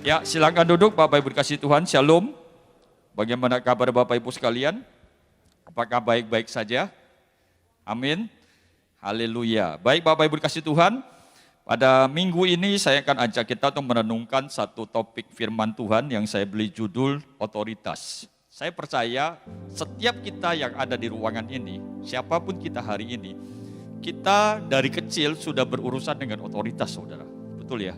Ya, silakan duduk Bapak Ibu dikasih Tuhan. Shalom. Bagaimana kabar Bapak Ibu sekalian? Apakah baik-baik saja? Amin. Haleluya. Baik Bapak Ibu dikasih Tuhan. Pada minggu ini saya akan ajak kita untuk merenungkan satu topik firman Tuhan yang saya beri judul otoritas. Saya percaya setiap kita yang ada di ruangan ini, siapapun kita hari ini, kita dari kecil sudah berurusan dengan otoritas, saudara. Betul ya?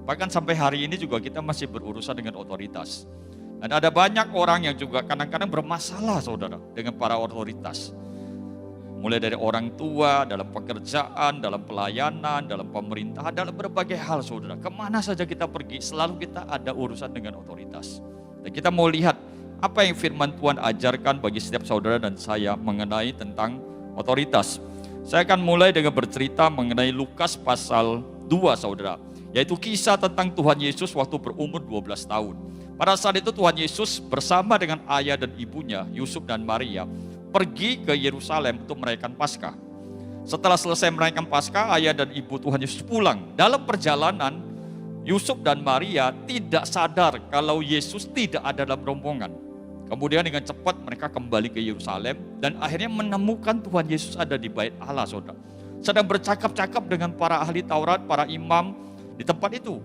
Bahkan sampai hari ini juga kita masih berurusan dengan otoritas. Dan ada banyak orang yang juga kadang-kadang bermasalah, saudara, dengan para otoritas. Mulai dari orang tua, dalam pekerjaan, dalam pelayanan, dalam pemerintahan, dalam berbagai hal, saudara. Kemana saja kita pergi, selalu kita ada urusan dengan otoritas. Dan kita mau lihat apa yang firman Tuhan ajarkan bagi setiap saudara dan saya mengenai tentang otoritas. Saya akan mulai dengan bercerita mengenai Lukas pasal 2, saudara. Yaitu kisah tentang Tuhan Yesus waktu berumur 12 tahun. Pada saat itu Tuhan Yesus bersama dengan ayah dan ibunya, Yusuf dan Maria, pergi ke Yerusalem untuk merayakan Paskah. Setelah selesai merayakan Paskah, ayah dan ibu Tuhan Yesus pulang. Dalam perjalanan, Yusuf dan Maria tidak sadar kalau Yesus tidak ada dalam rombongan. Kemudian dengan cepat mereka kembali ke Yerusalem dan akhirnya menemukan Tuhan Yesus ada di bait Allah, saudara. Sedang bercakap-cakap dengan para ahli Taurat, para imam di tempat itu.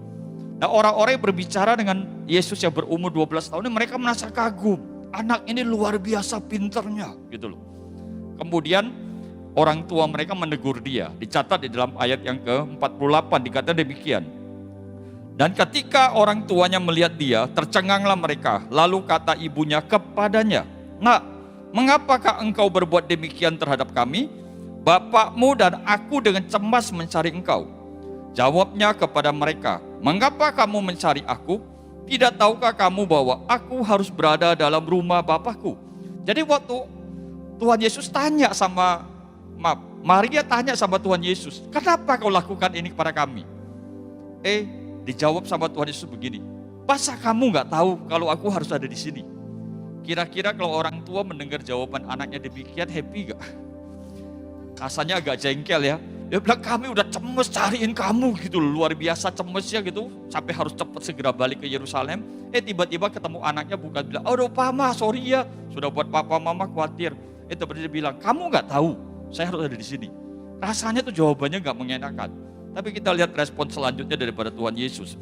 Nah, orang-orang yang berbicara dengan Yesus yang berumur 12 tahun ini, mereka merasa kagum. Anak ini luar biasa pinternya, gitu loh. Kemudian orang tua mereka menegur dia. Dicatat di dalam ayat yang ke-48 dikatakan demikian. Dan ketika orang tuanya melihat dia, tercenganglah mereka. Lalu kata ibunya kepadanya, "Nak, mengapakah engkau berbuat demikian terhadap kami? Bapakmu dan aku dengan cemas mencari engkau." Jawabnya kepada mereka, "Mengapa kamu mencari aku? Tidak tahukah kamu bahwa aku harus berada dalam rumah Bapakku?" Jadi waktu Tuhan Yesus tanya sama, Maria tanya sama Tuhan Yesus, "Kenapa kau lakukan ini kepada kami?" Dijawab sama Tuhan Yesus begini, "Masa kamu gak tahu kalau aku harus ada di sini?" Kira-kira kalau orang tua mendengar jawaban anaknya demikian, happy gak? Rasanya agak jengkel ya. Dia bilang, "Kami udah cemes cariin kamu gitu loh, luar biasa cemesnya gitu, sampai harus cepat segera balik ke Yerusalem." Tiba-tiba ketemu anaknya bukan bilang, "Aduh Papa, sorry ya, sudah buat Papa Mama khawatir." Tiba-tiba dia bilang, "Kamu nggak tahu, saya harus ada di sini." Rasanya tuh jawabannya nggak mengenakan. Tapi kita lihat respon selanjutnya daripada Tuhan Yesus.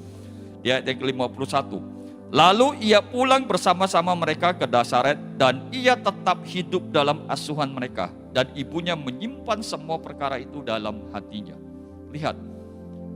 Di ayat yang ke-51. Lalu ia pulang bersama-sama mereka ke Nazaret dan ia tetap hidup dalam asuhan mereka. Dan ibunya menyimpan semua perkara itu dalam hatinya. Lihat,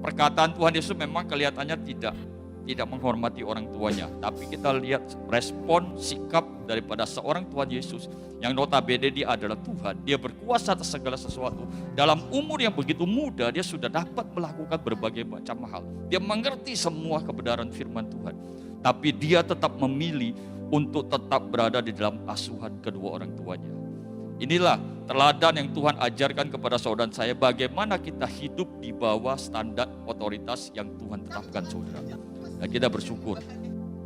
perkataan Tuhan Yesus memang kelihatannya tidak menghormati orang tuanya. Tapi kita lihat respon sikap daripada seorang Tuhan Yesus yang notabene dia adalah Tuhan. Dia berkuasa atas segala sesuatu. Dalam umur yang begitu muda dia sudah dapat melakukan berbagai macam hal. Dia mengerti semua kebenaran firman Tuhan. Tapi dia tetap memilih untuk tetap berada di dalam asuhan kedua orang tuanya. Inilah teladan yang Tuhan ajarkan kepada saudara saya, bagaimana kita hidup di bawah standar otoritas yang Tuhan tetapkan, saudara. Dan kita bersyukur.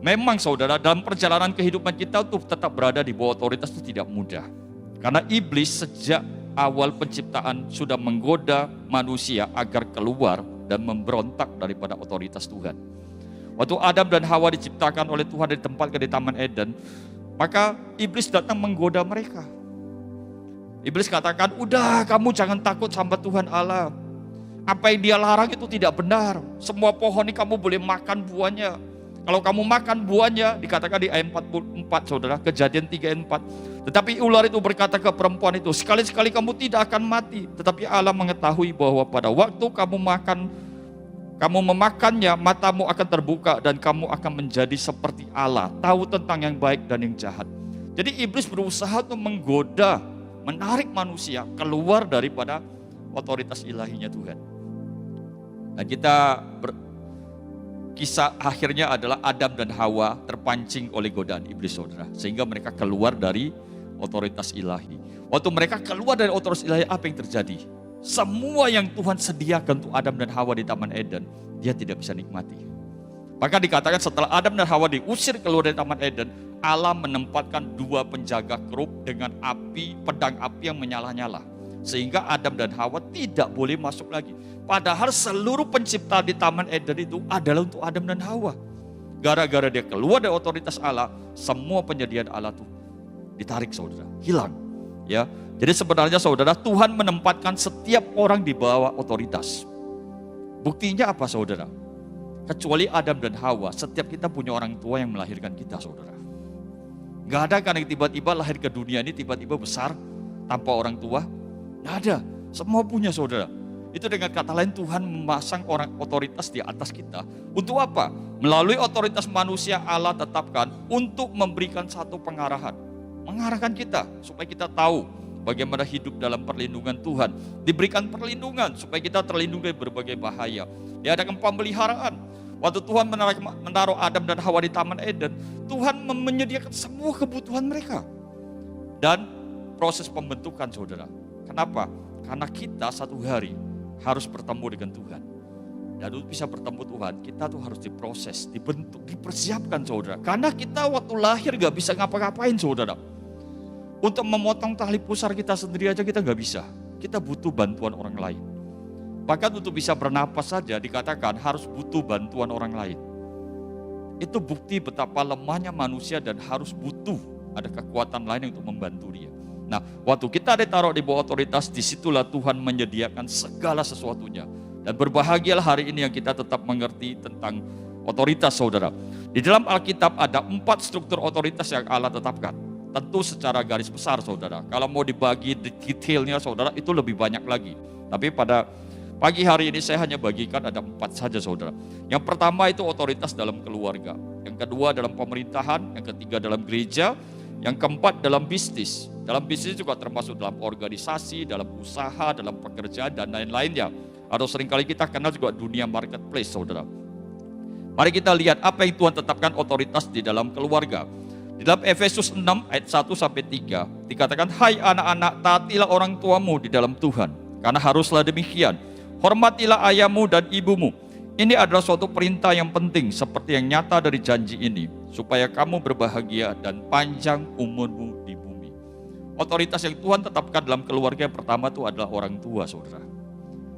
Memang saudara, dalam perjalanan kehidupan kita untuk tetap berada di bawah otoritas itu tidak mudah. Karena iblis sejak awal penciptaan sudah menggoda manusia agar keluar dan memberontak daripada otoritas Tuhan. Waktu Adam dan Hawa diciptakan oleh Tuhan ditempatkan di Taman Eden, maka iblis datang menggoda mereka. Iblis katakan, "Udah, kamu jangan takut sama Tuhan Allah. Apa yang dia larang itu tidak benar. Semua pohon ini kamu boleh makan buahnya. Kalau kamu makan buahnya," dikatakan di ayat 44, saudara, Kejadian 3 ayat 4. "Tetapi ular itu berkata ke perempuan itu, sekali-sekali kamu tidak akan mati. Tetapi Allah mengetahui bahwa pada waktu kamu memakannya, matamu akan terbuka dan kamu akan menjadi seperti Allah, tahu tentang yang baik dan yang jahat." Jadi iblis berusaha untuk menggoda, menarik manusia keluar daripada otoritas ilahinya Tuhan. Dan kisah akhirnya adalah Adam dan Hawa terpancing oleh godaan iblis, saudara. Sehingga mereka keluar dari otoritas ilahi. Waktu mereka keluar dari otoritas ilahi, apa yang terjadi? Semua yang Tuhan sediakan untuk Adam dan Hawa di Taman Eden, dia tidak bisa nikmati. Bahkan dikatakan setelah Adam dan Hawa diusir keluar dari Taman Eden, Allah menempatkan 2 penjaga kerup dengan pedang api yang menyala-nyala. Sehingga Adam dan Hawa tidak boleh masuk lagi. Padahal seluruh pencipta di Taman Eden itu adalah untuk Adam dan Hawa. Gara-gara dia keluar dari otoritas Allah, semua penyediaan Allah tuh ditarik saudara, hilang. Ya, jadi sebenarnya saudara, Tuhan menempatkan setiap orang di bawah otoritas. Buktinya apa saudara? Kecuali Adam dan Hawa, setiap kita punya orang tua yang melahirkan kita saudara. Gak ada kan yang tiba-tiba lahir ke dunia ini tiba-tiba besar tanpa orang tua. Gak ada, semua punya saudara. Itu dengan kata lain Tuhan memasang orang otoritas di atas kita. Untuk apa? Melalui otoritas manusia Allah tetapkan untuk memberikan satu pengarahan. Mengarahkan kita supaya kita tahu bagaimana hidup dalam perlindungan Tuhan. Diberikan perlindungan supaya kita terlindungi dari berbagai bahaya. Diadakan pemeliharaan. Waktu Tuhan menaruh Adam dan Hawa di Taman Eden, Tuhan menyediakan semua kebutuhan mereka. Dan proses pembentukan saudara. Kenapa? Karena kita satu hari harus bertemu dengan Tuhan. Dan untuk bisa bertemu Tuhan, kita tuh harus diproses, dibentuk, dipersiapkan saudara. Karena kita waktu lahir gak bisa ngapa-ngapain saudara. Untuk memotong tali pusar kita sendiri aja kita gak bisa. Kita butuh bantuan orang lain. Bahkan untuk bisa bernapas saja dikatakan harus butuh bantuan orang lain. Itu bukti betapa lemahnya manusia dan harus butuh ada kekuatan lain untuk membantu dia. Nah, waktu kita ditaruh di bawah otoritas, disitulah Tuhan menyediakan segala sesuatunya. Dan berbahagialah hari ini yang kita tetap mengerti tentang otoritas saudara. Di dalam Alkitab ada 4 struktur otoritas yang Allah tetapkan. Tentu secara garis besar saudara. Kalau mau dibagi detailnya saudara itu lebih banyak lagi. Tapi pada pagi hari ini saya hanya bagikan ada 4 saja saudara. Yang pertama itu otoritas dalam keluarga. Yang kedua dalam pemerintahan. Yang ketiga dalam gereja. Yang keempat dalam bisnis. Dalam bisnis juga termasuk dalam organisasi, dalam usaha, dalam pekerjaan dan lain-lainnya. Atau seringkali kita kenal juga dunia marketplace saudara. Mari kita lihat apa yang Tuhan tetapkan otoritas di dalam keluarga. Di dalam Efesus 6 ayat 1-3 dikatakan, hai anak-anak, taatilah orang tuamu di dalam Tuhan. Karena haruslah demikian. Hormatilah ayahmu dan ibumu. Ini adalah suatu perintah yang penting seperti yang nyata dari janji ini. Supaya kamu berbahagia dan panjang umurmu di bumi. Otoritas yang Tuhan tetapkan dalam keluarga yang pertama itu adalah orang tua saudara.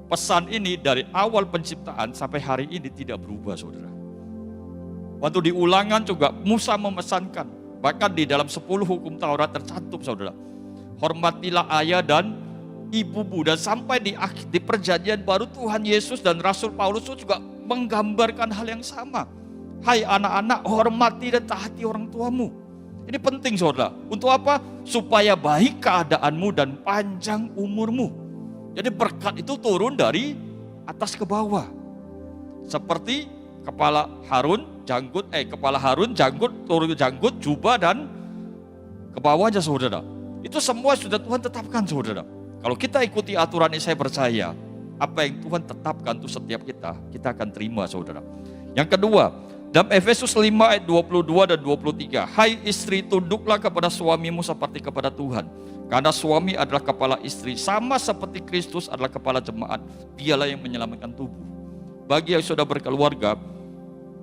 Pesan ini dari awal penciptaan sampai hari ini tidak berubah saudara. Waktu di Ulangan juga Musa memesankan. Bahkan di dalam 10 hukum Taurat tercantum saudara. Hormatilah ayah dan ibumu. Dan sampai di perjanjian baru Tuhan Yesus dan Rasul Paulus itu juga menggambarkan hal yang sama. Hai anak-anak, hormati dan taati orang tuamu. Ini penting saudara. Untuk apa? Supaya baik keadaanmu dan panjang umurmu. Jadi berkat itu turun dari atas ke bawah. Seperti kepala Harun, janggut, turun janggut, jubah dan ke bawahnya saudara. Itu semua sudah Tuhan tetapkan saudara. Kalau kita ikuti aturan ini saya percaya, apa yang Tuhan tetapkan itu setiap kita akan terima saudara. Yang kedua, dalam Efesus 5 ayat 22 dan 23, hai istri tunduklah kepada suamimu seperti kepada Tuhan. Karena suami adalah kepala istri, sama seperti Kristus adalah kepala jemaat. Dialah yang menyelamatkan tubuh. Bagi yang sudah berkeluarga,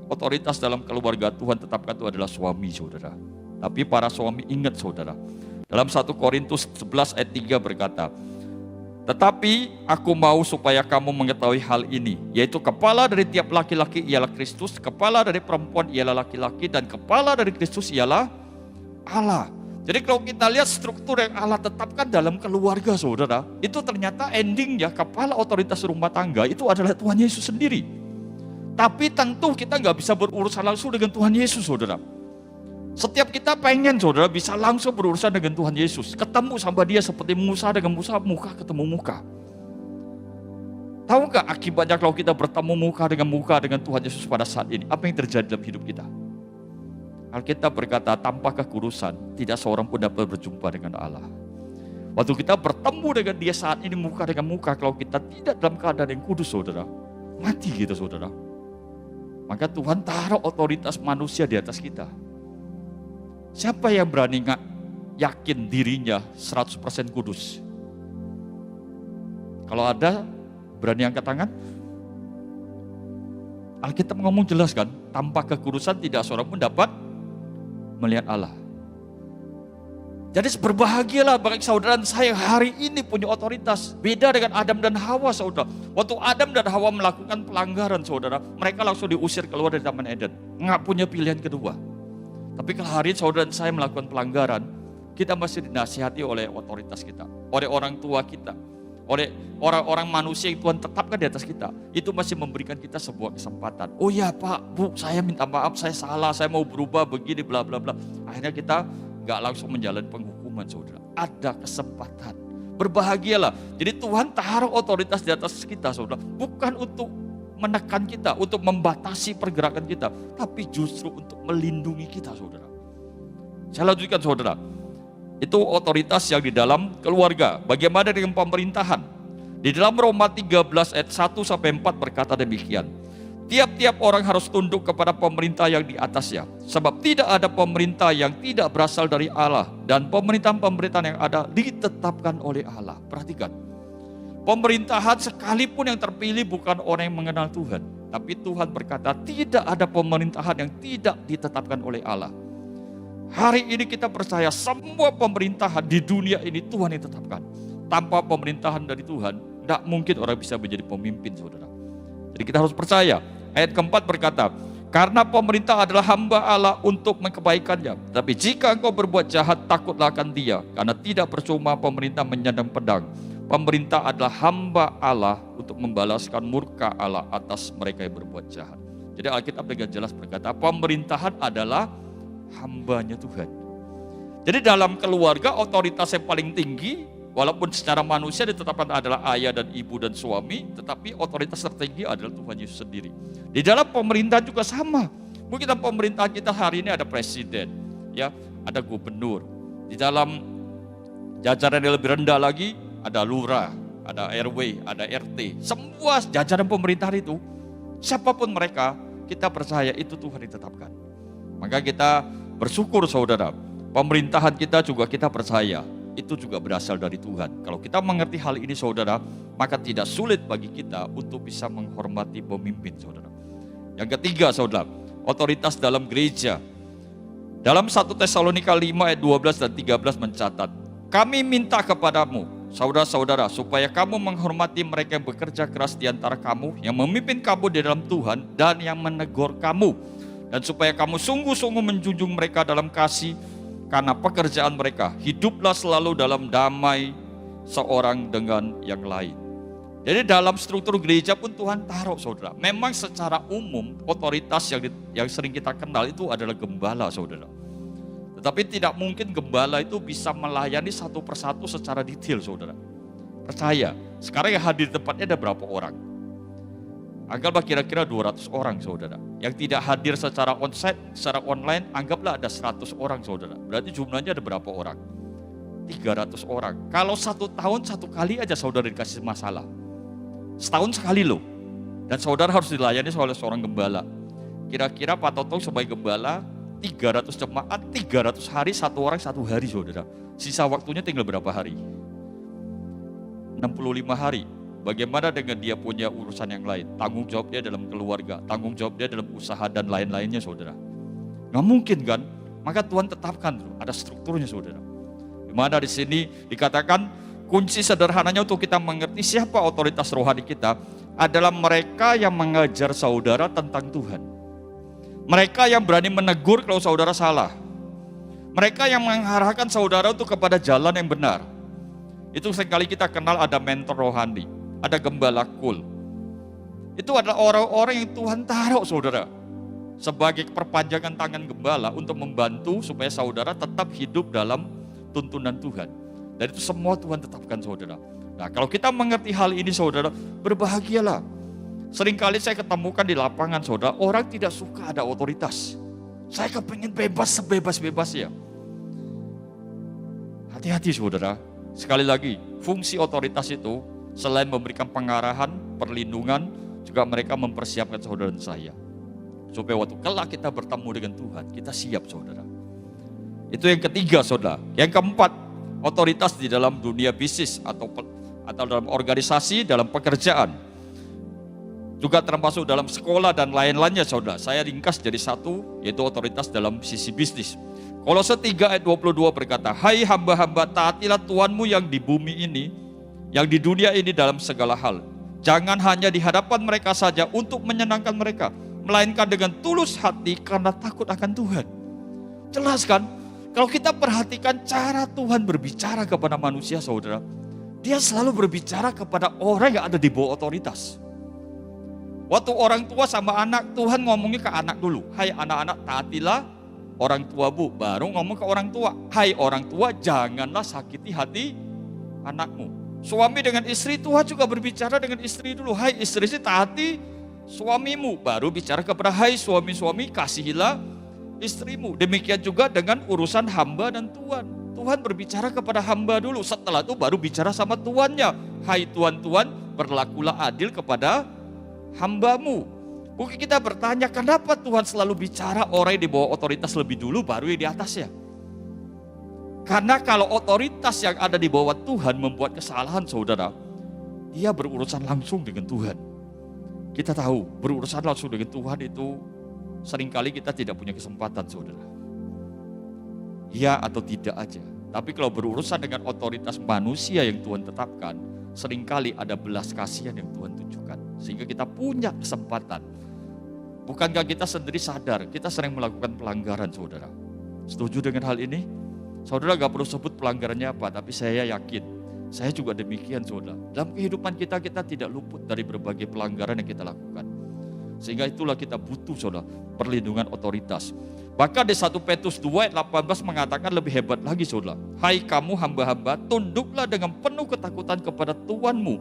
otoritas dalam keluarga Tuhan tetapkan itu adalah suami saudara. Tapi para suami ingat saudara. Dalam 1 Korintus 11 ayat 3 berkata, tetapi aku mau supaya kamu mengetahui hal ini, yaitu kepala dari tiap laki-laki ialah Kristus, kepala dari perempuan ialah laki-laki, dan kepala dari Kristus ialah Allah. Jadi kalau kita lihat struktur yang Allah tetapkan dalam keluarga saudara, itu ternyata endingnya kepala otoritas rumah tangga itu adalah Tuhan Yesus sendiri. Tapi tentu kita nggak bisa berurusan langsung dengan Tuhan Yesus saudara. Setiap kita pengen saudara bisa langsung berurusan dengan Tuhan Yesus. Ketemu sama dia seperti Musa dengan Musa, muka ketemu muka. Tahu gak akibatnya kalau kita bertemu muka dengan Tuhan Yesus pada saat ini? Apa yang terjadi dalam hidup kita? Alkitab berkata, tanpa kekudusan tidak seorang pun dapat berjumpa dengan Allah. Waktu kita bertemu dengan dia saat ini muka dengan muka, kalau kita tidak dalam keadaan yang kudus saudara, mati kita saudara. Maka Tuhan taruh otoritas manusia di atas kita. Siapa yang berani yakin dirinya 100% kudus? Kalau ada, berani angkat tangan? Alkitab ngomong jelas kan, tanpa kekudusan tidak seorang pun dapat melihat Allah. Jadi berbahagialah bagi saudara dan saya hari ini punya otoritas. Beda dengan Adam dan Hawa, saudara. Waktu Adam dan Hawa melakukan pelanggaran, saudara, mereka langsung diusir keluar dari Taman Eden. Nggak punya pilihan kedua. Tapi kalau hari ini saudara dan saya melakukan pelanggaran, kita masih dinasihati oleh otoritas kita, oleh orang tua kita, oleh orang-orang manusia yang Tuhan tetapkan di atas kita. Itu masih memberikan kita sebuah kesempatan. Oh ya Pak, Bu, saya minta maaf, saya salah, saya mau berubah begini, bla bla bla. Akhirnya kita gak langsung menjalani penghukuman, saudara. Ada kesempatan. Berbahagialah. Jadi Tuhan taruh otoritas di atas kita, saudara. Bukan untuk menekan kita, untuk membatasi pergerakan kita, tapi justru untuk melindungi kita, saudara. Saya lanjutkan, saudara. Itu otoritas yang di dalam keluarga. Bagaimana dengan pemerintahan? Di dalam Roma 13 ayat 1 sampai 4 berkata demikian. Tiap-tiap orang harus tunduk kepada pemerintah yang di atasnya. Sebab tidak ada pemerintah yang tidak berasal dari Allah. Dan pemerintahan-pemerintahan yang ada ditetapkan oleh Allah. Perhatikan. Pemerintahan sekalipun yang terpilih bukan orang yang mengenal Tuhan. Tapi Tuhan berkata tidak ada pemerintahan yang tidak ditetapkan oleh Allah. Hari ini kita percaya semua pemerintahan di dunia ini Tuhan yang tetapkan. Tanpa pemerintahan dari Tuhan, tidak mungkin orang bisa menjadi pemimpin, saudara. Jadi kita harus percaya. Ayat keempat berkata, karena pemerintah adalah hamba Allah untuk kebaikannya. Tapi jika engkau berbuat jahat, takutlah akan dia. Karena tidak percuma pemerintah menyandang pedang. Pemerintah adalah hamba Allah untuk membalaskan murka Allah atas mereka yang berbuat jahat. Jadi Alkitab dengan jelas berkata, pemerintahan adalah hambanya Tuhan. Jadi dalam keluarga otoritas yang paling tinggi, walaupun secara manusia ditetapkan adalah ayah dan ibu dan suami, tetapi otoritas tertinggi adalah Tuhan Yesus sendiri. Di dalam pemerintahan juga sama. Mungkin dalam pemerintahan kita hari ini ada presiden, ya, ada gubernur. Di dalam jajaran yang lebih rendah lagi ada lurah, ada RW, ada RT. Semua jajaran pemerintahan itu, siapapun mereka, kita percaya itu Tuhan yang tetapkan. Maka kita bersyukur, saudara. Pemerintahan kita juga kita percaya itu juga berasal dari Tuhan. Kalau kita mengerti hal ini, saudara, maka tidak sulit bagi kita untuk bisa menghormati pemimpin, saudara. Yang ketiga, saudara, otoritas dalam gereja. Dalam 1 Tesalonika 5 ayat 12 dan 13 mencatat, kami minta kepadamu, saudara-saudara, supaya kamu menghormati mereka yang bekerja keras di antara kamu, yang memimpin kamu di dalam Tuhan, dan yang menegur kamu. Dan supaya kamu sungguh-sungguh menjunjung mereka dalam kasih, karena pekerjaan mereka, hiduplah selalu dalam damai seorang dengan yang lain. Jadi dalam struktur gereja pun Tuhan taruh, saudara. Memang secara umum otoritas yang sering kita kenal itu adalah gembala, saudara. Tetapi tidak mungkin gembala itu bisa melayani satu persatu secara detail, saudara. Percaya, sekarang yang hadir di tempatnya ada berapa orang? Anggaplah kira-kira 200 orang, saudara. Yang tidak hadir secara onsite, secara online, anggaplah ada 100 orang, saudara. Berarti jumlahnya ada berapa orang? 300 orang. Kalau 1 tahun 1 kali aja saudara dikasih masalah. Setahun sekali loh. Dan saudara harus dilayani oleh seorang gembala. Kira-kira Pak Toto sebagai gembala, 300 jemaat, 300 hari, 1 orang 1 hari, saudara. Sisa waktunya tinggal berapa hari? 65 hari. Bagaimana dengan dia punya urusan yang lain? Tanggung jawab dia dalam keluarga, tanggung jawab dia dalam usaha dan lain-lainnya, saudara. Nggak mungkin kan? Maka Tuhan tetapkan, ada strukturnya, saudara. Dimana di sini dikatakan kunci sederhananya untuk kita mengerti siapa otoritas rohani kita adalah mereka yang mengajar saudara tentang Tuhan. Mereka yang berani menegur kalau saudara salah. Mereka yang mengarahkan saudara untuk kepada jalan yang benar. Itu seringkali kita kenal ada mentor rohani. Ada gembala kul. Itu adalah orang-orang yang Tuhan taruh, saudara, sebagai perpanjangan tangan gembala untuk membantu supaya saudara tetap hidup dalam tuntunan Tuhan. Dan itu semua Tuhan tetapkan, saudara. Nah, kalau kita mengerti hal ini, saudara, berbahagialah. Seringkali saya ketemukan di lapangan, saudara, orang tidak suka ada otoritas. Saya kepengen bebas sebebas-bebasnya. Hati-hati, saudara. Sekali lagi, fungsi otoritas itu selain memberikan pengarahan, perlindungan, juga mereka mempersiapkan saudara dan saya. Supaya waktu kelak kita bertemu dengan Tuhan, kita siap, saudara. Itu yang ketiga, saudara. Yang keempat, otoritas di dalam dunia bisnis atau dalam organisasi, dalam pekerjaan. Juga termasuk dalam sekolah dan lain-lainnya, saudara. Saya ringkas jadi satu, yaitu otoritas dalam sisi bisnis. Kolose 3 ayat 22 berkata, hai hamba-hamba, taatilah Tuhanmu yang di bumi ini, yang di dunia ini dalam segala hal. Jangan hanya di hadapan mereka saja untuk menyenangkan mereka, melainkan dengan tulus hati karena takut akan Tuhan. Jelas kan? Kalau kita perhatikan cara Tuhan berbicara kepada manusia, saudara, Dia selalu berbicara kepada orang yang ada di bawah otoritas. Waktu orang tua sama anak, Tuhan ngomongnya ke anak dulu. Hai anak-anak, taatilah orang tuamu. Baru ngomong ke orang tua. Hai orang tua, janganlah sakiti hati anakmu. Suami dengan istri, Tuhan juga berbicara dengan istri dulu. Hai istri, taati suamimu. Baru bicara kepada hai suami-suami, kasihilah istrimu. Demikian juga dengan urusan hamba dan tuan. Tuhan berbicara kepada hamba dulu, setelah itu baru bicara sama tuannya. Hai tuan-tuan, berlakulah adil kepada hambamu. Mungkin kita bertanya, kenapa Tuhan selalu bicara orang yang di bawah otoritas lebih dulu, baru yang di atasnya? Karena kalau otoritas yang ada di bawah Tuhan membuat kesalahan, saudara, dia berurusan langsung dengan Tuhan. Kita tahu, berurusan langsung dengan Tuhan itu seringkali kita tidak punya kesempatan, saudara. Ya atau tidak aja. Tapi kalau berurusan dengan otoritas manusia yang Tuhan tetapkan, seringkali ada belas kasihan yang Tuhan tunjukkan. Sehingga kita punya kesempatan. Bukankah kita sendiri sadar, kita sering melakukan pelanggaran, saudara. Setuju dengan hal ini? Saudara gak perlu sebut pelanggarannya apa, tapi saya yakin, saya juga demikian, saudara. Dalam kehidupan kita tidak luput dari berbagai pelanggaran yang kita lakukan. Sehingga itulah kita butuh, saudara, perlindungan otoritas. Bahkan di 1 Petrus 2 ayat 18 mengatakan lebih hebat lagi, saudara. Hai kamu hamba-hamba, tunduklah dengan penuh ketakutan kepada Tuhanmu.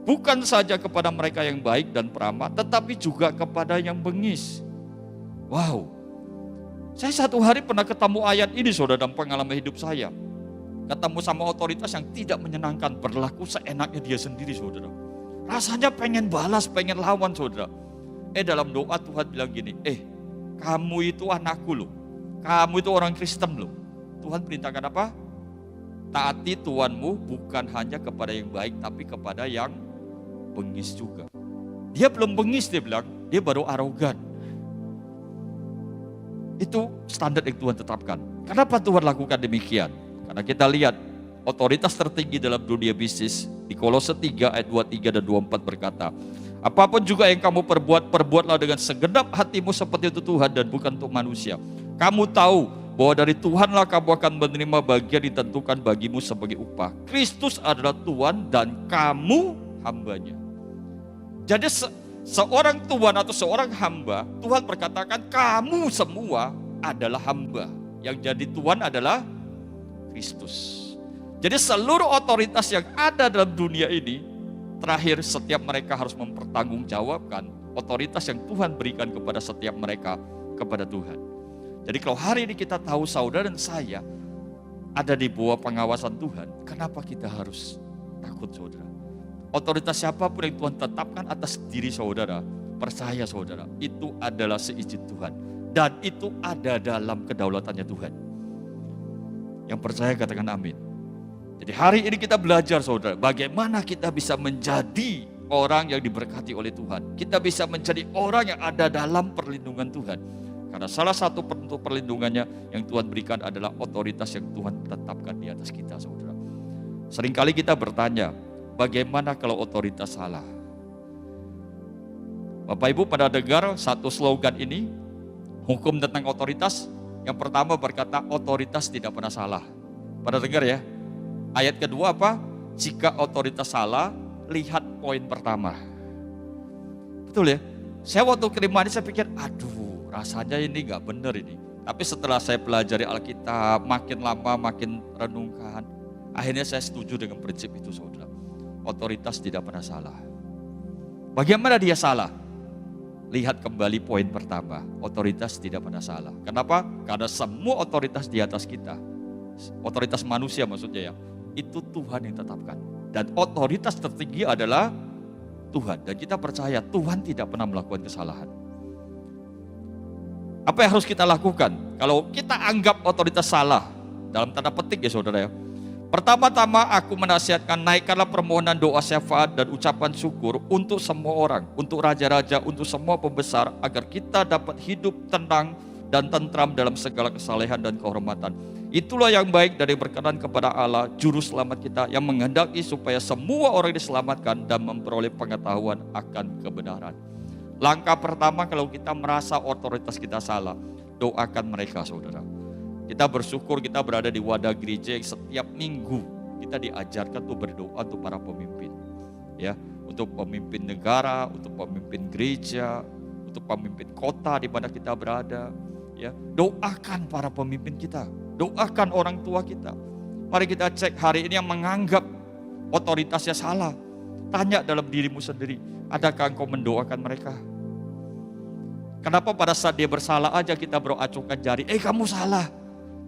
Bukan saja kepada mereka yang baik dan peramah, tetapi juga kepada yang bengis. Wow. Saya satu hari pernah ketemu ayat ini, saudara, dalam pengalaman hidup saya. Ketemu sama otoritas yang tidak menyenangkan, berlaku seenaknya dia sendiri, saudara. Rasanya pengen balas, pengen lawan, saudara. Dalam doa Tuhan bilang gini, kamu itu anakku loh, kamu itu orang Kristen loh. Tuhan perintahkan apa? Taati Tuhanmu bukan hanya kepada yang baik, tapi kepada yang bengis juga. Dia belum bengis, dia bilang, dia baru arogan. Itu standar yang Tuhan tetapkan. Kenapa Tuhan lakukan demikian? Karena kita lihat otoritas tertinggi dalam dunia bisnis di Kolose 3 ayat 23 dan 24 berkata, apapun juga yang kamu perbuat, perbuatlah dengan segenap hatimu seperti itu Tuhan dan bukan untuk manusia. Kamu tahu bahwa dari Tuhanlah kamu akan menerima bagian ditentukan bagimu sebagai upah. Kristus adalah Tuhan dan kamu hambanya. Jadi seorang Tuhan atau seorang hamba, Tuhan berkatakan kamu semua adalah hamba. Yang jadi Tuhan adalah Kristus. Jadi seluruh otoritas yang ada dalam dunia ini, terakhir setiap mereka harus mempertanggungjawabkan otoritas yang Tuhan berikan kepada setiap mereka kepada Tuhan. Jadi kalau hari ini kita tahu saudara dan saya ada di bawah pengawasan Tuhan, kenapa kita harus takut, saudara? Otoritas siapapun yang Tuhan tetapkan atas diri saudara, percaya saudara, itu adalah seizin Tuhan. Dan itu ada dalam kedaulatannya Tuhan. Yang percaya katakan amin. Jadi hari ini kita belajar saudara, bagaimana kita bisa menjadi orang yang diberkati oleh Tuhan. Kita bisa menjadi orang yang ada dalam perlindungan Tuhan. Karena salah satu bentuk perlindungannya yang Tuhan berikan adalah otoritas yang Tuhan tetapkan di atas kita, saudara. Seringkali kita bertanya, bagaimana kalau otoritas salah? Bapak Ibu pada dengar satu slogan ini, hukum tentang otoritas. Yang pertama berkata, otoritas tidak pernah salah. Pada dengar ya? Ayat kedua apa? Jika otoritas salah, lihat poin pertama. Betul ya? Saya waktu terima ini saya pikir, aduh rasanya ini gak benar ini. Tapi setelah saya pelajari Alkitab, makin lama makin renungkan, akhirnya saya setuju dengan prinsip itu, saudara. Otoritas tidak pernah salah. Bagaimana dia salah? Lihat kembali poin pertama, otoritas tidak pernah salah. Kenapa? Karena semua otoritas di atas kita, otoritas manusia maksudnya ya, itu Tuhan yang tetapkan. Dan otoritas tertinggi adalah Tuhan. Dan kita percaya Tuhan tidak pernah melakukan kesalahan. Apa yang harus kita lakukan? Kalau kita anggap otoritas salah, dalam tanda petik ya saudara ya. Pertama-tama aku menasihatkan naikkanlah permohonan doa syafaat dan ucapan syukur untuk semua orang, untuk raja-raja, untuk semua pembesar, agar kita dapat hidup tenang dan tentram dalam segala kesalehan dan kehormatan. Itulah yang baik dari berkenan kepada Allah, Juru Selamat kita, yang menghendaki supaya semua orang diselamatkan dan memperoleh pengetahuan akan kebenaran. Langkah pertama kalau kita merasa otoritas kita salah, doakan mereka, saudara. Kita bersyukur kita berada di wadah gereja yang setiap minggu kita diajarkan untuk berdoa untuk para pemimpin. Ya, untuk pemimpin negara, untuk pemimpin gereja, untuk pemimpin kota di mana kita berada. Ya, doakan para pemimpin kita, doakan orang tua kita. Mari kita cek hari ini yang menganggap otoritasnya salah. Tanya dalam dirimu sendiri, adakah engkau mendoakan mereka? Kenapa pada saat dia bersalah aja kita acungkan jari, kamu salah.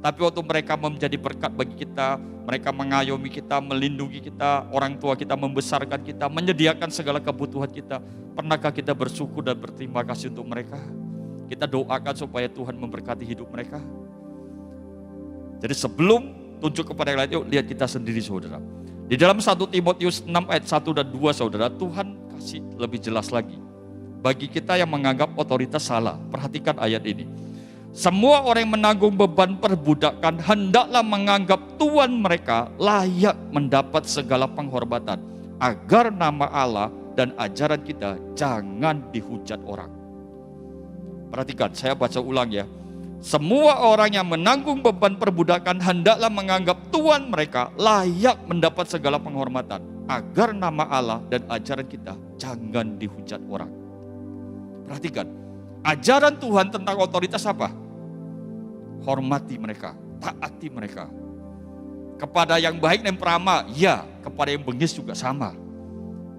Tapi waktu mereka menjadi berkat bagi kita, mereka mengayomi kita, melindungi kita, orang tua kita membesarkan kita, menyediakan segala kebutuhan kita. Pernahkah kita bersyukur dan berterima kasih untuk mereka? Kita doakan supaya Tuhan memberkati hidup mereka. Jadi sebelum tunjuk kepada yang lain, yuk lihat kita sendiri, saudara. Di dalam 1 Timotius 6 ayat 1 dan 2, saudara, Tuhan kasih lebih jelas lagi. Bagi kita yang menganggap otoritas salah, perhatikan ayat ini. Semua orang yang menanggung beban perbudakan hendaklah menganggap tuan mereka layak mendapat segala penghormatan, agar nama Allah dan ajaran kita jangan dihujat orang. Perhatikan, saya baca ulang ya. Semua orang yang menanggung beban perbudakan hendaklah menganggap tuan mereka layak mendapat segala penghormatan, agar nama Allah dan ajaran kita jangan dihujat orang. Perhatikan, ajaran Tuhan tentang otoritas apa? Hormati mereka, taati mereka. Kepada yang baik dan perama, ya, kepada yang bengis juga sama.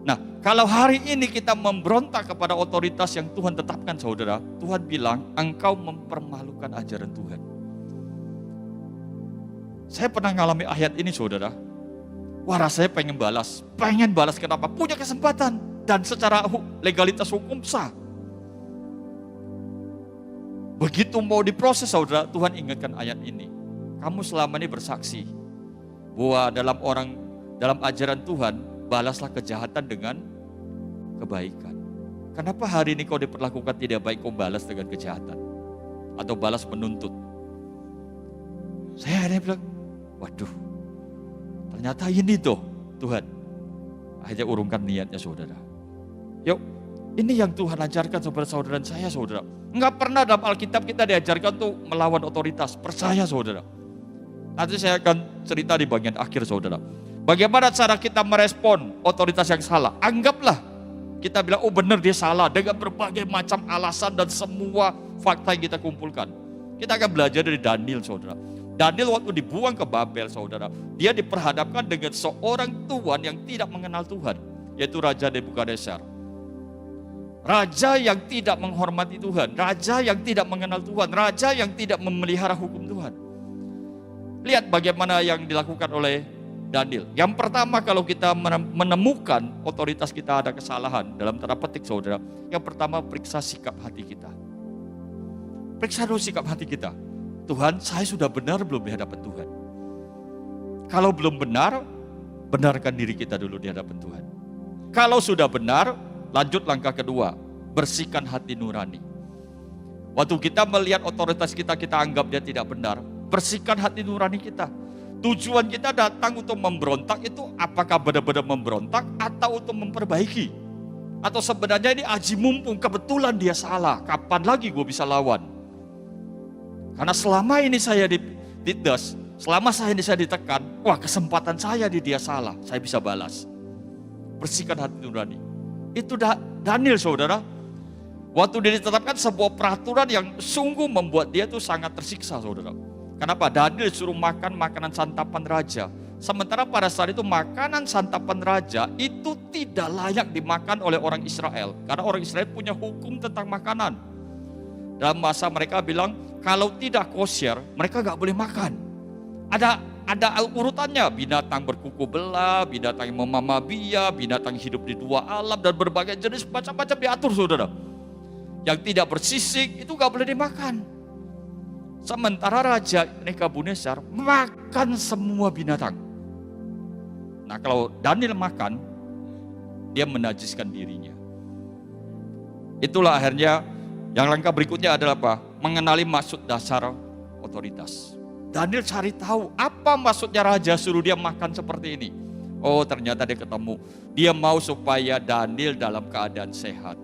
Nah, kalau hari ini kita memberontak kepada otoritas yang Tuhan tetapkan, saudara, Tuhan bilang, engkau mempermalukan ajaran Tuhan. Saya pernah ngalami ayat ini, saudara. Wah, rasanya pengen balas kenapa? Punya kesempatan, dan secara legalitas hukum sah. Begitu mau diproses, saudara, Tuhan ingatkan ayat ini. Kamu selama ini bersaksi bahwa dalam ajaran Tuhan, balaslah kejahatan dengan kebaikan. Kenapa hari ini kau diperlakukan tidak baik, kau balas dengan kejahatan? Atau balas menuntut? Saya akhirnya bilang, waduh, ternyata ini tuh Tuhan. Akhirnya urungkan niatnya, saudara. Yuk, ini yang Tuhan ajarkan saudara-saudara saya, saudara. Enggak pernah dalam Alkitab kita diajarkan untuk melawan otoritas. Percaya, saudara. Nanti saya akan cerita di bagian akhir, saudara. Bagaimana cara kita merespon otoritas yang salah? Anggaplah kita bilang, oh benar dia salah, dengan berbagai macam alasan dan semua fakta yang kita kumpulkan. Kita akan belajar dari Daniel, saudara. Daniel waktu dibuang ke Babel, saudara, dia diperhadapkan dengan seorang tuan yang tidak mengenal Tuhan, yaitu Raja Nebukadnezar. Raja yang tidak menghormati Tuhan, raja yang tidak mengenal Tuhan, raja yang tidak memelihara hukum Tuhan. Lihat bagaimana yang dilakukan oleh Daniel. Yang pertama, kalau kita menemukan otoritas kita ada kesalahan, dalam tanda petik, saudara, yang pertama periksa sikap hati kita. Periksa dulu sikap hati kita. Tuhan, saya sudah benar belum di hadapan Tuhan? Kalau belum benar, benarkan diri kita dulu di hadapan Tuhan. Kalau sudah benar, lanjut langkah kedua, bersihkan hati nurani. Waktu kita melihat otoritas kita anggap dia tidak benar, bersihkan hati nurani kita. Tujuan kita datang untuk memberontak itu apakah benar-benar memberontak atau untuk memperbaiki? Atau sebenarnya ini aji mumpung, kebetulan dia salah, kapan lagi gue bisa lawan? Karena selama ini saya ditindas, selama saya ditekan, wah kesempatan saya di dia salah, saya bisa balas. Bersihkan hati nurani. Itu Daniel, saudara. Waktu dia ditetapkan sebuah peraturan yang sungguh membuat dia tuh sangat tersiksa, saudara. Kenapa? Daniel disuruh makan makanan santapan raja. Sementara pada saat itu makanan santapan raja itu tidak layak dimakan oleh orang Israel. Karena orang Israel punya hukum tentang makanan. Dalam masa mereka bilang, kalau tidak kosher, mereka gak boleh makan. Ada urutannya, binatang berkuku belah, binatang yang memamabia, binatang hidup di dua alam, dan berbagai jenis macam-macam diatur, saudara. Yang tidak bersisik, itu gak boleh dimakan. Sementara Raja Nebukadnezar makan semua binatang. Nah, kalau Daniel makan, dia menajiskan dirinya. Itulah akhirnya yang langkah berikutnya adalah apa? mengenali maksud dasar otoritas. Daniel cari tahu apa maksudnya raja suruh dia makan seperti ini. Oh, ternyata dia ketemu. Dia mau supaya Daniel dalam keadaan sehat.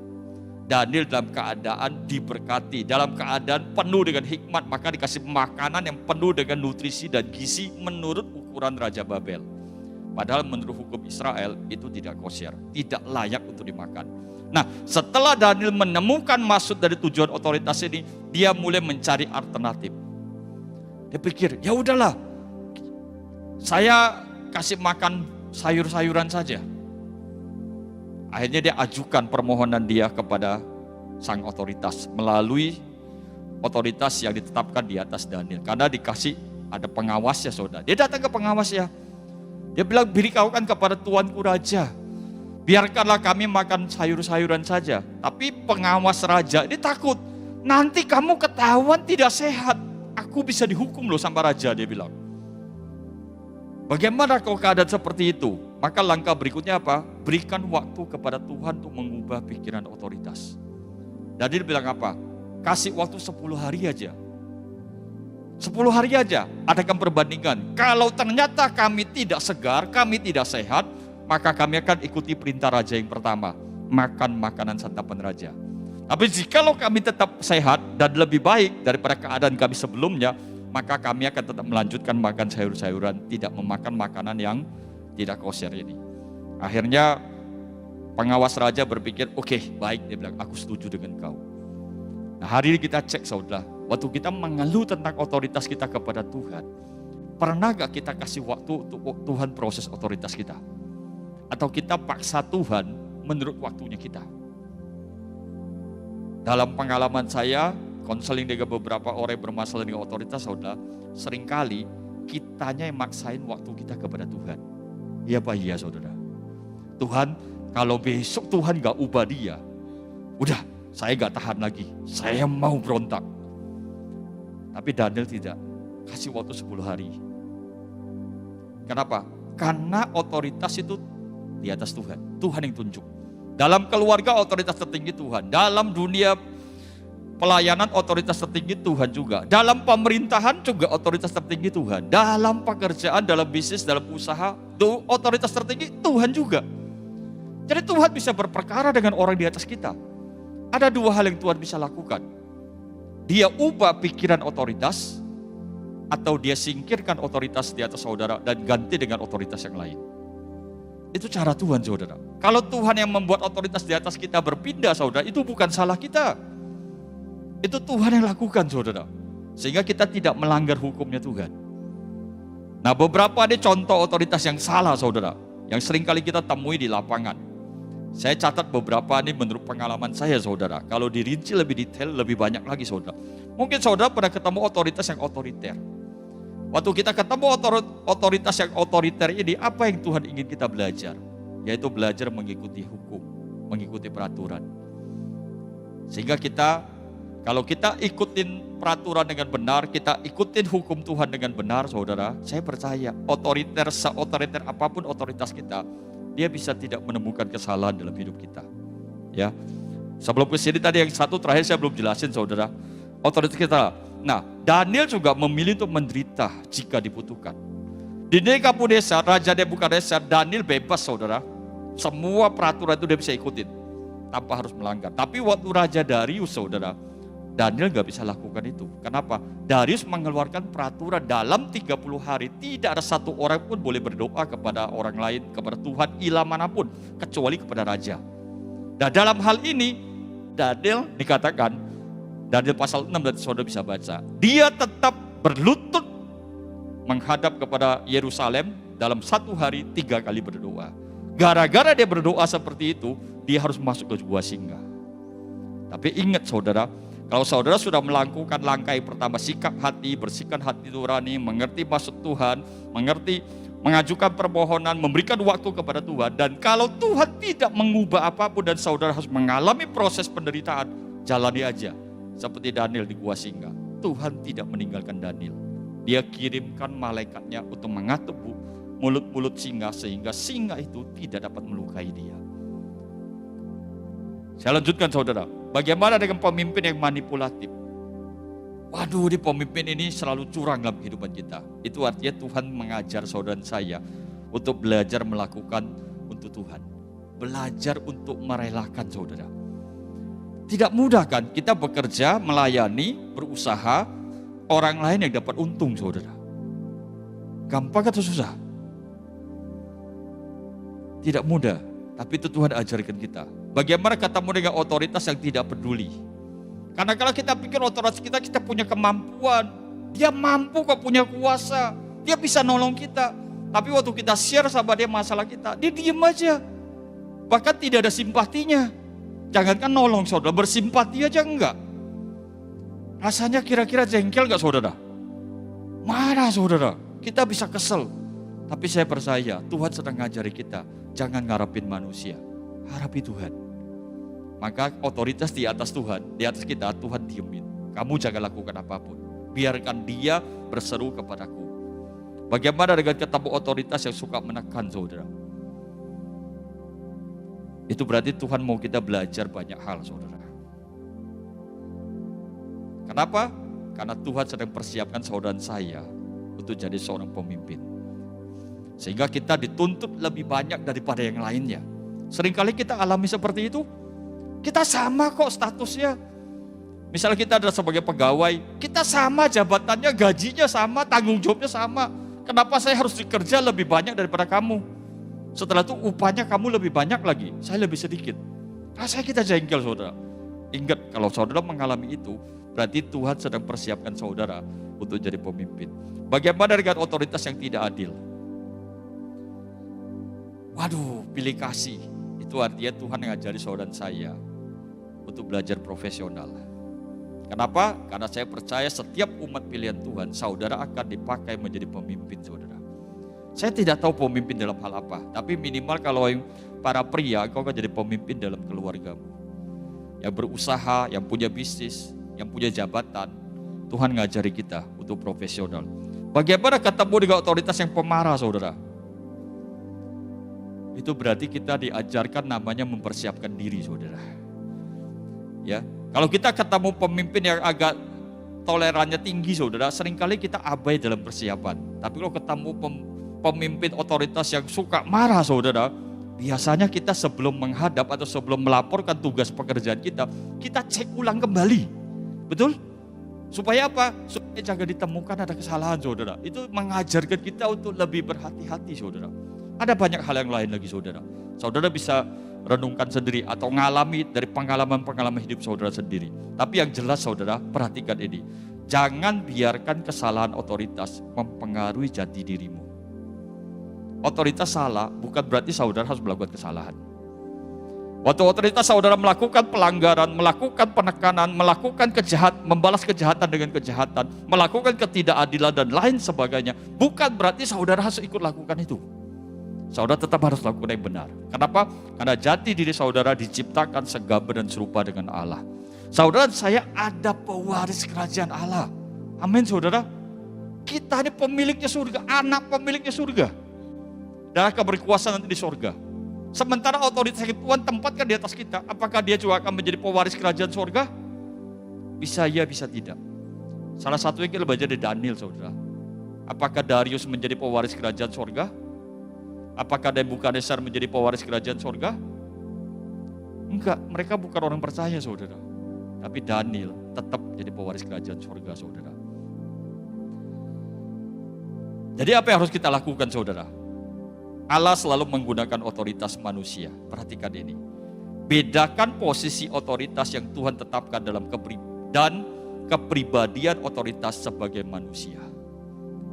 Daniel dalam keadaan diberkati, dalam keadaan penuh dengan hikmat, maka dikasih makanan yang penuh dengan nutrisi dan gizi menurut ukuran Raja Babel. Padahal menurut hukum Israel itu tidak kosher, tidak layak untuk dimakan. Nah, setelah Daniel menemukan maksud dari tujuan otoritas ini, dia mulai mencari alternatif. Dia pikir, ya udahlah, saya kasih makan sayur-sayuran saja. Akhirnya dia ajukan permohonan dia kepada sang otoritas melalui otoritas yang ditetapkan di atas Daniel. Karena dikasih ada pengawasnya, saudara. Dia datang ke pengawasnya. Dia bilang, beritahukan kepada tuanku raja, biarkanlah kami makan sayur-sayuran saja. Tapi pengawas raja ini takut, nanti kamu ketahuan tidak sehat, aku bisa dihukum loh sama raja, dia bilang. Bagaimana kalau keadaan seperti itu? Maka langkah berikutnya apa? Berikan waktu kepada Tuhan untuk mengubah pikiran otoritas. Dan dia bilang apa? Kasih waktu 10 hari aja. 10 hari aja, adakan perbandingan. Kalau ternyata kami tidak segar, kami tidak sehat, maka kami akan ikuti perintah raja yang pertama, makan makanan santapan raja. Tapi jikalau kami tetap sehat dan lebih baik daripada keadaan kami sebelumnya, maka kami akan tetap melanjutkan makan sayur-sayuran, tidak memakan makanan yang tidak kosher ini. Akhirnya pengawas raja berpikir, oke, baik, dia bilang, aku setuju dengan kau. Nah, hari ini kita cek, saudara, waktu kita mengeluh tentang otoritas kita kepada Tuhan, pernah gak kita kasih waktu untuk Tuhan proses otoritas kita? Atau kita paksa Tuhan menurut waktunya kita? Dalam pengalaman saya, konseling dengan beberapa orang yang bermasalah dengan otoritas, saudara, seringkali kitanya yang maksain waktu kita kepada Tuhan. Iya Pak, iya saudara. Tuhan, kalau besok Tuhan gak ubah dia, udah, saya gak tahan lagi, saya mau berontak. Tapi Daniel tidak, kasih waktu 10 hari. Kenapa? Karena otoritas itu di atas Tuhan, Tuhan yang tunjuk. Dalam keluarga otoritas tertinggi Tuhan, dalam dunia pelayanan otoritas tertinggi Tuhan juga, dalam pemerintahan juga otoritas tertinggi Tuhan, dalam pekerjaan, dalam bisnis, dalam usaha, otoritas tertinggi Tuhan juga. Jadi Tuhan bisa berperkara dengan orang di atas kita. Ada 2 hal yang Tuhan bisa lakukan. Dia ubah pikiran otoritas, atau dia singkirkan otoritas di atas saudara dan ganti dengan otoritas yang lain. Itu cara Tuhan, saudara. Kalau Tuhan yang membuat otoritas di atas kita berpindah, saudara, itu bukan salah kita. Itu Tuhan yang lakukan, saudara. Sehingga kita tidak melanggar hukumnya Tuhan. Nah, beberapa ada contoh otoritas yang salah, saudara, yang seringkali kita temui di lapangan. Saya catat beberapa ini menurut pengalaman saya, saudara. Kalau dirinci lebih detail, lebih banyak lagi, saudara. Mungkin saudara pernah ketemu otoritas yang otoriter. Waktu kita ketemu otoritas yang otoriter ini, apa yang Tuhan ingin kita belajar? Yaitu belajar mengikuti hukum, mengikuti peraturan. Sehingga kita, kalau kita ikutin peraturan dengan benar, kita ikutin hukum Tuhan dengan benar, saudara, saya percaya otoriter, seotoriter apapun otoritas kita, dia bisa tidak menemukan kesalahan dalam hidup kita. Ya, sebelum ke sini tadi yang satu terakhir saya belum jelasin, saudara, otoritas kita. Nah, Daniel juga memilih untuk menderita jika dibutuhkan. Di Nebukadnezar, Raja Nebukadnezar, Daniel bebas, saudara. Semua peraturan itu dia bisa ikutin tanpa harus melanggar. Tapi waktu Raja Darius, saudara, Daniel gak bisa lakukan itu. Kenapa? Darius mengeluarkan peraturan dalam 30 hari. Tidak ada satu orang pun boleh berdoa kepada orang lain, kepada Tuhan, ilah manapun, kecuali kepada Raja. Dan dalam hal ini, Daniel dikatakan, Daniel pasal 6 dan saudara bisa baca, dia tetap berlutut menghadap kepada Yerusalem dalam 1 hari 3 kali berdoa. Gara-gara dia berdoa seperti itu, dia harus masuk ke gua singa. Tapi ingat, saudara, kalau saudara sudah melakukan langkah yang pertama, sikap hati, bersihkan hati nurani, mengerti maksud Tuhan, mengerti, mengajukan permohonan, memberikan waktu kepada Tuhan, dan kalau Tuhan tidak mengubah apapun dan saudara harus mengalami proses penderitaan, jalani aja. Seperti Daniel di gua singa, Tuhan tidak meninggalkan Daniel. Dia kirimkan malaikatnya untuk mengatup mulut-mulut singa, sehingga singa itu tidak dapat melukai dia. Saya lanjutkan, saudara. Bagaimana dengan pemimpin yang manipulatif? Waduh, di pemimpin ini selalu curang dalam kehidupan kita. Itu artinya Tuhan mengajar saudara dan saya untuk belajar melakukan untuk Tuhan. Belajar untuk merelakan saudara. Tidak mudah kan kita bekerja, melayani, berusaha, orang lain yang dapat untung saudara. Gampang atau susah? Tidak mudah, tapi itu Tuhan ajarkan kita. Bagaimana ketemu dengan otoritas yang tidak peduli. Karena kalau kita pikir otoritas kita punya kemampuan. Dia mampu kok, punya kuasa. Dia bisa nolong kita. Tapi waktu kita share sama dia masalah kita, dia diem aja. Bahkan tidak ada simpatinya. Jangankan nolong saudara, bersimpati aja enggak. Rasanya kira-kira jengkel enggak saudara? Marah saudara, kita bisa kesel. Tapi saya percaya Tuhan sedang ngajari kita, jangan ngarepin manusia, harapi Tuhan. Maka otoritas di atas Tuhan, di atas kita, Tuhan diemin. Kamu jangan lakukan apapun, biarkan dia berseru kepadaku. Bagaimana dengan ketemu otoritas yang suka menekan saudara? Itu berarti Tuhan mau kita belajar banyak hal saudara. Kenapa? Karena Tuhan sedang persiapkan saudara dan saya untuk jadi seorang pemimpin. Sehingga kita dituntut lebih banyak daripada yang lainnya. Seringkali kita alami seperti itu. Kita sama kok statusnya. Misalnya kita adalah sebagai pegawai, kita sama jabatannya, gajinya sama, tanggung jawabnya sama. Kenapa saya harus bekerja lebih banyak daripada kamu? Setelah itu upahnya kamu lebih banyak lagi, saya lebih sedikit. Rasanya kita jengkel saudara. Ingat, kalau saudara mengalami itu, berarti Tuhan sedang persiapkan saudara untuk jadi pemimpin. Bagaimana dengan otoritas yang tidak adil? Waduh, pilih kasih. Itu artinya Tuhan mengajari saudara dan saya untuk belajar profesional. Kenapa? Karena saya percaya setiap umat pilihan Tuhan, saudara akan dipakai menjadi pemimpin saudara. Saya tidak tahu pemimpin dalam hal apa, tapi minimal kalau para pria, kau akan jadi pemimpin dalam keluargamu. Yang berusaha, yang punya bisnis, yang punya jabatan, Tuhan ngajari kita untuk profesional. Bagaimana ketemu dengan otoritas yang pemarah saudara? Itu berarti kita diajarkan namanya mempersiapkan diri saudara. Ya, kalau kita ketemu pemimpin yang agak tolerannya tinggi saudara, seringkali kita abai dalam persiapan. Tapi kalau ketemu pemimpin otoritas yang suka marah saudara, biasanya kita sebelum menghadap atau sebelum melaporkan tugas pekerjaan kita cek ulang kembali. Betul? Supaya apa? Supaya jangan ditemukan ada kesalahan saudara. Itu mengajarkan kita untuk lebih berhati-hati saudara. Ada banyak hal yang lain lagi saudara. Saudara bisa renungkan sendiri atau ngalami dari pengalaman-pengalaman hidup saudara sendiri. Tapi yang jelas saudara, perhatikan ini. Jangan biarkan kesalahan otoritas mempengaruhi jati dirimu. Otoritas salah bukan berarti saudara harus melakukan kesalahan. Waktu otoritas saudara melakukan pelanggaran, melakukan penekanan, melakukan kejahatan, membalas kejahatan dengan kejahatan, melakukan ketidakadilan dan lain sebagainya, bukan berarti saudara harus ikut lakukan itu. Saudara tetap harus lakukan yang benar. Kenapa? Karena jati diri saudara diciptakan segambar dan serupa dengan Allah. Saudara dan saya ada pewaris kerajaan Allah. Amin saudara. Kita ini pemiliknya surga, anak pemiliknya surga. Dan akan berkuasa nanti di surga. Sementara otoritas yang Tuhan tempatkan di atas kita, apakah dia juga akan menjadi pewaris kerajaan surga? Bisa ya, bisa tidak. Salah satunya kita belajar dari Daniel saudara. Apakah Darius menjadi pewaris kerajaan surga? Apakah Nebukadnezar menjadi pewaris kerajaan surga? Enggak, mereka bukan orang percaya saudara. Tapi Daniel tetap jadi pewaris kerajaan surga saudara. Jadi apa yang harus kita lakukan saudara? Allah selalu menggunakan otoritas manusia. Perhatikan ini. Bedakan posisi otoritas yang Tuhan tetapkan dalam dan kepribadian otoritas sebagai manusia.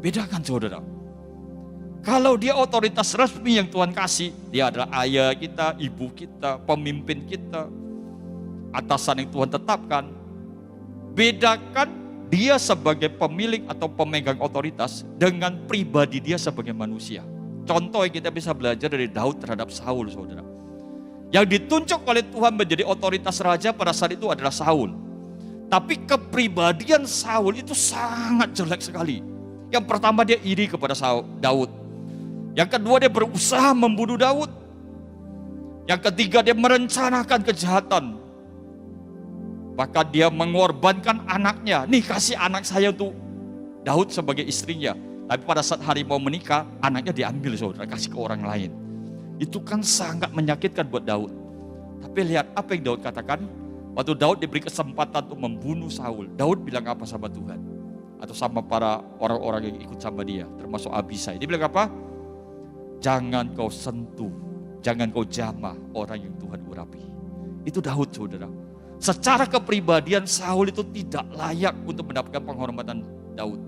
Bedakan saudara. Kalau dia otoritas resmi yang Tuhan kasih, dia adalah ayah kita, ibu kita, pemimpin kita, atasan yang Tuhan tetapkan. Bedakan dia sebagai pemilik atau pemegang otoritas dengan pribadi dia sebagai manusia. Contoh yang kita bisa belajar dari Daud terhadap Saul, saudara. Yang ditunjuk oleh Tuhan menjadi otoritas raja pada saat itu adalah Saul. Tapi kepribadian Saul itu sangat jelek sekali. Yang pertama dia iri kepada Daud. Yang kedua dia berusaha membunuh Daud. Yang ketiga dia merencanakan kejahatan. Bahkan dia mengorbankan anaknya. Nih kasih anak saya untuk Daud sebagai istrinya. Tapi pada saat hari mau menikah, anaknya diambil saudara, kasih ke orang lain. Itu kan sangat menyakitkan buat Daud. Tapi lihat apa yang Daud katakan. Waktu Daud diberi kesempatan untuk membunuh Saul, Daud bilang apa sama Tuhan? Atau sama para orang-orang yang ikut sama dia, termasuk Abisai. Dia bilang apa? Jangan kau sentuh, jangan kau jamah orang yang Tuhan urapi. Itu Daud saudara. Secara kepribadian Saul itu tidak layak untuk mendapatkan penghormatan Daud.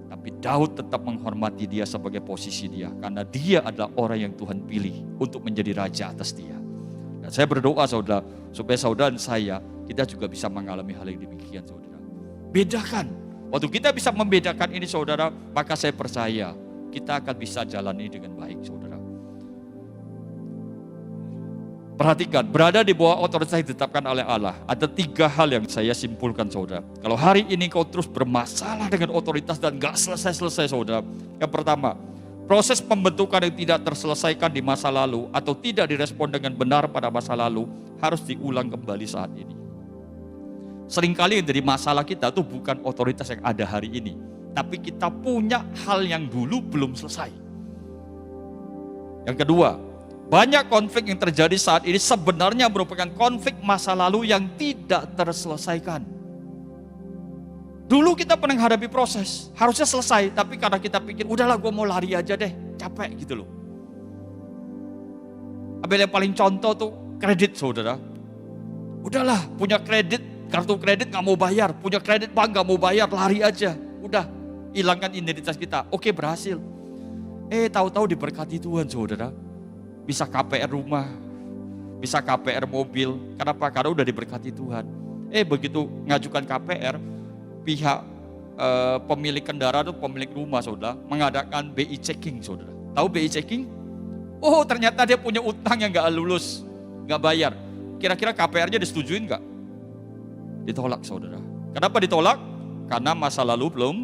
Tapi Daud tetap menghormati dia sebagai posisi dia. Karena dia adalah orang yang Tuhan pilih untuk menjadi raja atas dia. Dan saya berdoa saudara, supaya saudara dan saya, kita juga bisa mengalami hal yang demikian saudara. Bedakan. Waktu kita bisa membedakan ini saudara, maka saya percaya kita akan bisa jalani dengan baik saudara. Perhatikan, berada di bawah otoritas yang ditetapkan oleh Allah. Ada 3 hal yang saya simpulkan saudara. Kalau hari ini kau terus bermasalah dengan otoritas dan gak selesai-selesai saudara. Yang pertama, proses pembentukan yang tidak terselesaikan di masa lalu atau tidak direspon dengan benar pada masa lalu harus diulang kembali saat ini. Seringkali yang jadi masalah kita itu bukan otoritas yang ada hari ini. Tapi kita punya hal yang dulu belum selesai. Yang kedua, banyak konflik yang terjadi saat ini sebenarnya merupakan konflik masa lalu yang tidak terselesaikan. Dulu kita pernah menghadapi proses, harusnya selesai, tapi karena kita pikir, udahlah gue mau lari aja deh, capek gitu loh. Ambil yang paling contoh tuh kredit saudara. Udahlah punya kredit, kartu kredit gak mau bayar, punya kredit bank gak mau bayar, lari aja. Udah, hilangkan identitas kita, oke berhasil. Tahu-tahu diberkati Tuhan saudara. Bisa KPR rumah, bisa KPR mobil. Kenapa? Karena udah diberkati Tuhan. Begitu ngajukan KPR, pihak pemilik kendaraan atau pemilik rumah saudara mengadakan BI checking saudara. Tahu BI checking? Oh ternyata dia punya utang yang gak lulus, gak bayar. Kira-kira KPR-nya disetujuin gak? Ditolak saudara. Kenapa ditolak? Karena masa lalu belum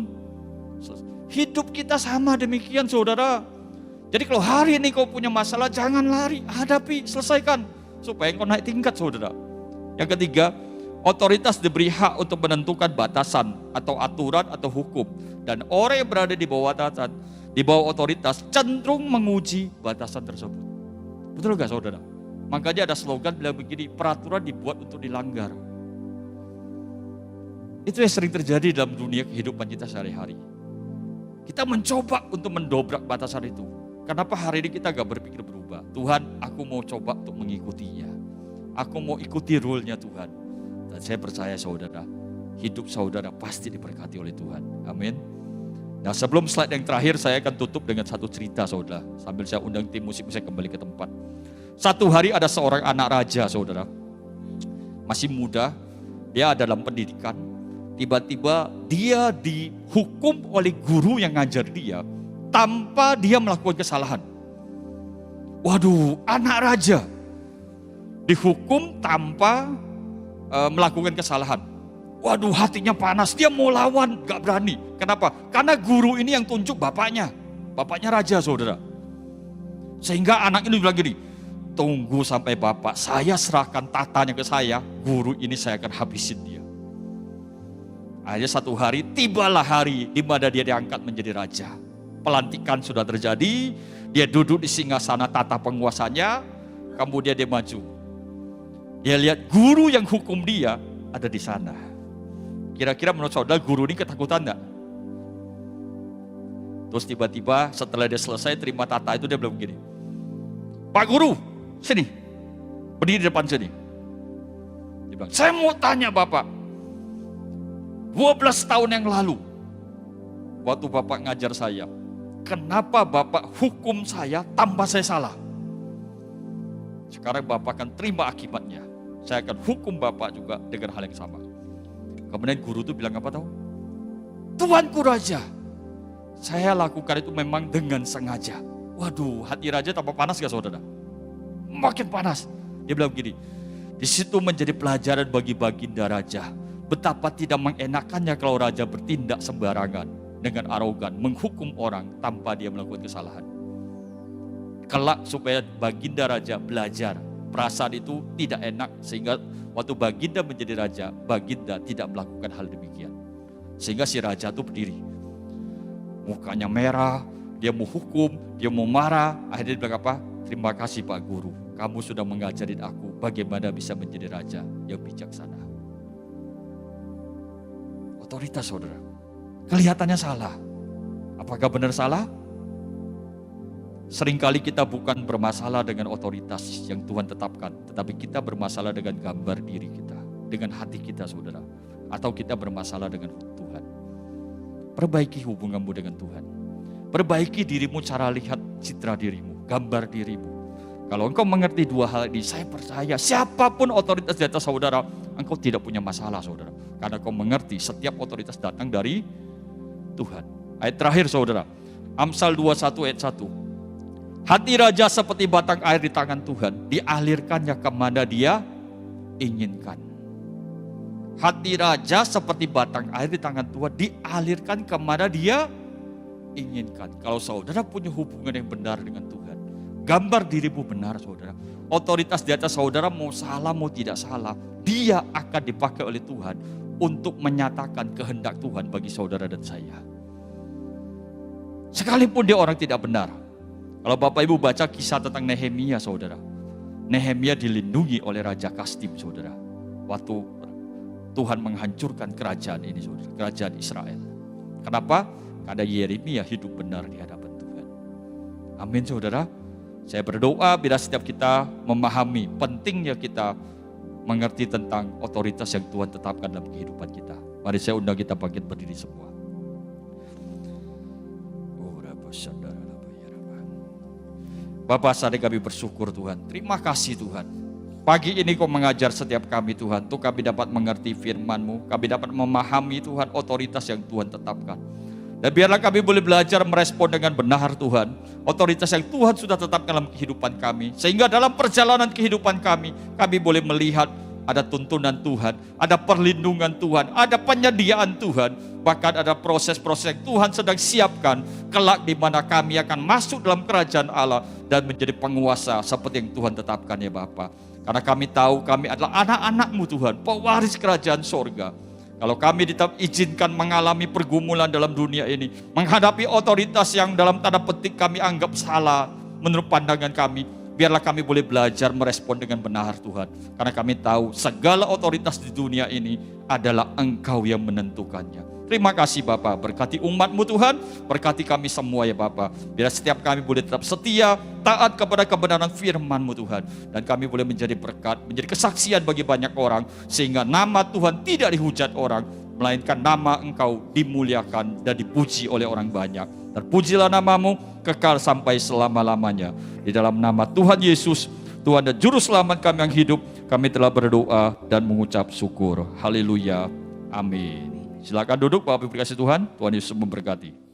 selesai. Hidup kita sama demikian saudara. Jadi kalau hari ini kau punya masalah, jangan lari, hadapi, selesaikan. Supaya kau naik tingkat saudara. Yang ketiga, otoritas diberi hak untuk menentukan batasan atau aturan atau hukum. Dan orang yang berada di bawah batasan, di bawah otoritas cenderung menguji batasan tersebut. Betul gak saudara? Makanya ada slogan bilang begini, peraturan dibuat untuk dilanggar. Itu yang sering terjadi dalam dunia kehidupan kita sehari-hari. Kita mencoba untuk mendobrak batasan itu. Kenapa hari ini kita gak berpikir berubah? Tuhan, aku mau coba untuk mengikutinya. Aku mau ikuti rule-nya Tuhan. Dan saya percaya saudara, hidup saudara pasti diberkati oleh Tuhan. Amin. Nah sebelum slide yang terakhir, saya akan tutup dengan satu cerita saudara. Sambil saya undang tim musik saya kembali ke tempat. Satu hari ada seorang anak raja saudara. Masih muda, dia dalam pendidikan. Tiba-tiba dia dihukum oleh guru yang ngajar dia tanpa dia melakukan kesalahan. Waduh, anak raja dihukum tanpa melakukan kesalahan. Waduh, hatinya panas, dia mau lawan, gak berani. Kenapa? Karena guru ini yang tunjuk bapaknya raja saudara. Sehingga anak ini bilang gini, tunggu sampai bapak saya serahkan tatanya ke saya, guru ini saya akan habisin dia. Akhirnya satu hari, tibalah hari di mana dia diangkat menjadi raja. Pelantikan sudah terjadi, dia duduk di singgasana tata penguasanya, kemudian dia maju. Dia lihat guru yang hukum dia ada di sana. Kira-kira menurut saudara guru ini ketakutan enggak? Terus tiba-tiba setelah dia selesai terima tata itu dia bilang begini, Pak Guru, sini, berdiri di depan sini. Dia bilang, saya mau tanya Bapak, 12 tahun yang lalu, waktu Bapak ngajar saya, kenapa Bapak hukum saya tanpa saya salah? Sekarang Bapak akan terima akibatnya. Saya akan hukum Bapak juga dengan hal yang sama. Kemudian guru itu bilang apa tahu? Tuanku Raja, saya lakukan itu memang dengan sengaja. Waduh, hati raja tambah panas gak saudara? Makin panas. Dia bilang begini, di situ menjadi pelajaran bagi baginda raja. Betapa tidak mengenakannya kalau raja bertindak sembarangan dengan arogan, menghukum orang tanpa dia melakukan kesalahan. Kelak supaya baginda raja belajar, perasaan itu tidak enak sehingga Waktu Baginda menjadi raja, Baginda tidak melakukan hal demikian. Sehingga si raja itu berdiri. Mukanya merah, dia mau hukum, dia mau marah. Akhirnya dia bilang apa? Terima kasih Pak Guru, kamu sudah mengajarin aku bagaimana bisa menjadi raja yang bijaksana. Otoritas saudara, kelihatannya salah. Apakah benar salah? Seringkali kita bukan bermasalah dengan otoritas yang Tuhan tetapkan, tetapi kita bermasalah dengan gambar diri kita, dengan hati kita saudara. Atau kita bermasalah dengan Tuhan. Perbaiki hubunganmu dengan Tuhan. Perbaiki dirimu, cara lihat citra dirimu, gambar dirimu. Kalau engkau mengerti dua hal ini, saya percaya siapapun otoritas di atas saudara, engkau tidak punya masalah saudara. Karena kau mengerti setiap otoritas datang dari Tuhan. Ayat terakhir saudara, Amsal 21 ayat 1. Hati raja seperti batang air di tangan Tuhan, dialirkannya kemana dia inginkan. Hati raja seperti batang air di tangan Tuhan, dialirkan kemana dia inginkan. Kalau saudara punya hubungan yang benar dengan Tuhan, gambar dirimu benar saudara, otoritas di atas saudara mau salah mau tidak salah, dia akan dipakai oleh Tuhan untuk menyatakan kehendak Tuhan bagi saudara dan saya. Sekalipun dia orang tidak benar. Kalau Bapak Ibu baca kisah tentang Nehemia saudara, Nehemia dilindungi oleh Raja Kasdim saudara. Waktu Tuhan menghancurkan kerajaan ini saudara, kerajaan Israel. Kenapa? Karena Yeremia hidup benar di hadapan Tuhan. Amin saudara. Saya berdoa bila setiap kita memahami pentingnya kita mengerti tentang otoritas yang Tuhan tetapkan dalam kehidupan kita. Mari saya undang kita bangkit berdiri semua. Bapak, saat ini kami bersyukur Tuhan. Terima kasih Tuhan. Pagi ini Kau mengajar setiap kami Tuhan, untuk kami dapat mengerti firman-Mu, kami dapat memahami Tuhan otoritas yang Tuhan tetapkan. Dan biarlah kami boleh belajar merespon dengan benar Tuhan, otoritas yang Tuhan sudah tetapkan dalam kehidupan kami. Sehingga dalam perjalanan kehidupan kami boleh melihat ada tuntunan Tuhan, ada perlindungan Tuhan, ada penyediaan Tuhan. Bahkan ada proses-proses yang Tuhan sedang siapkan kelak di mana kami akan masuk dalam kerajaan Allah dan menjadi penguasa seperti yang Tuhan tetapkan ya Bapa. Karena kami tahu kami adalah anak-anak-Mu Tuhan, pewaris kerajaan sorga. Kalau kami tetap izinkan mengalami pergumulan dalam dunia ini, menghadapi otoritas yang dalam tanda petik kami anggap salah menurut pandangan kami, biarlah kami boleh belajar merespon dengan benar Tuhan. Karena kami tahu segala otoritas di dunia ini adalah Engkau yang menentukannya. Terima kasih Bapa, berkati umat-Mu Tuhan, berkati kami semua ya Bapa. Biar setiap kami boleh tetap setia, taat kepada kebenaran firman-Mu Tuhan. Dan kami boleh menjadi berkat, menjadi kesaksian bagi banyak orang. Sehingga nama Tuhan tidak dihujat orang, melainkan nama Engkau dimuliakan dan dipuji oleh orang banyak. Terpujilah nama-Mu kekal sampai selama-lamanya. Di dalam nama Tuhan Yesus, Tuhan dan Juru Selamat kami yang hidup, kami telah berdoa dan mengucap syukur. Haleluya. Amin. Silakan duduk Bapak Ibu dikasih Tuhan. Tuhan Yesus memberkati.